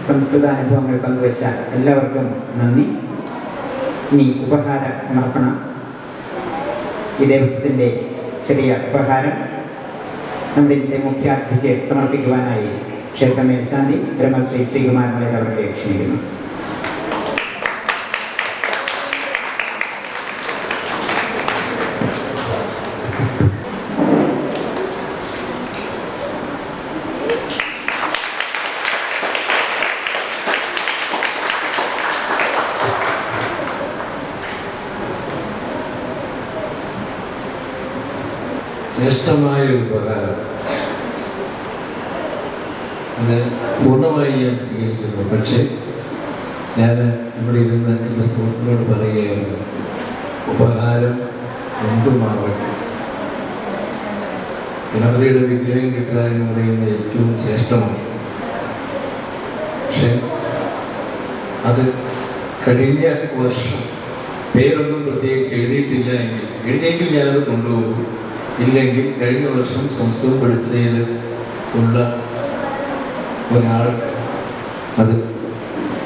സംസ്കൃത അനുഭവങ്ങൾ പങ്കുവച്ച എല്ലാവർക്കും നന്ദി. ഇനി ഉപഹാര സമർപ്പണം. ഈ ദിവസത്തിൻ്റെ ചെറിയ ഉപഹാരം നമ്മുടെ ഇന്നത്തെ മുഖ്യാതിഥിക്ക് സമർപ്പിക്കുവാനായി ക്ഷേത്ര മേൽശാന്തി ബ്രഹ്മശ്രീ ശ്രീകുമാർ മലയിൽ അവരെ ക്ഷണിക്കുന്നു. ശ്രേഷ്ഠമായ ഒരു ഉപകാരം അത് പൂർണ്ണമായി ഞാൻ സ്വീകരിക്കുന്നു. പക്ഷേ ഞാൻ ഇവിടെ ഇരുന്ന് എൻ്റെ സുഹൃത്തിനോട് പറയുകയായിരുന്നു, ഉപഹാരം എന്തുമാവട്ടെ, ഗണപതിയുടെ വിഗ്രഹം കിട്ടുക എന്ന് പറയുന്നത് ഏറ്റവും ശ്രേഷ്ഠമാണ്. പക്ഷെ അത് കഴിഞ്ഞ വർഷം പേരൊന്നും പ്രത്യേകിച്ച് എഴുതിയെങ്കിൽ ഞാനത് കൊണ്ടുപോകും. ഇല്ലെങ്കിൽ കഴിഞ്ഞ വർഷം സംസ്കൃതം പഠിച്ചതിൽ ഉള്ള ഒരാൾക്ക് അത്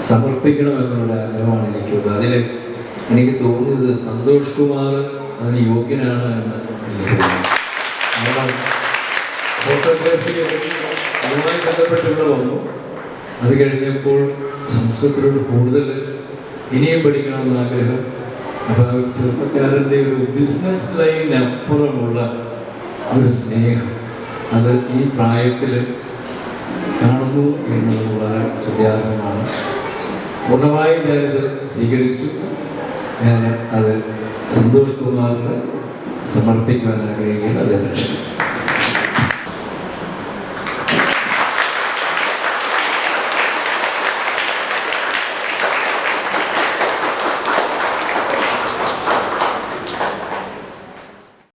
സമർപ്പിക്കണമെന്നുള്ള ആഗ്രഹമാണ് എനിക്കുള്ളത്. അതിൽ എനിക്ക് തോന്നുന്നത് സന്തോഷ് കുമാർ അതിന് യോഗ്യനാണ് എന്ന് എനിക്ക് തോന്നുന്നു. ഫോട്ടോഗ്രാഫി അതുമായി ബന്ധപ്പെട്ടിവിടെ വന്നു. അത് കഴിഞ്ഞപ്പോൾ സംസ്കൃതത്തിനോട് കൂടുതൽ ഇനിയും പഠിക്കണമെന്ന ആഗ്രഹം. അപ്പോൾ ആ ചെറുപ്പക്കാരൻ്റെ ഒരു ബിസിനസ് ലൈനപ്പുറമുള്ള ഒരു സ്നേഹം അത് ഈ പ്രായത്തിൽ കാണുന്നു എന്നത് വളരെ സുഖാർഹമാണ്. പൂർണ്ണമായി ഞാനിത് സ്വീകരിച്ചു. ഞാൻ അത് സന്തോഷ് കുമാറിന് സമർപ്പിക്കുവാൻ ആഗ്രഹിക്കുകയാണ്. അദ്ദേഹം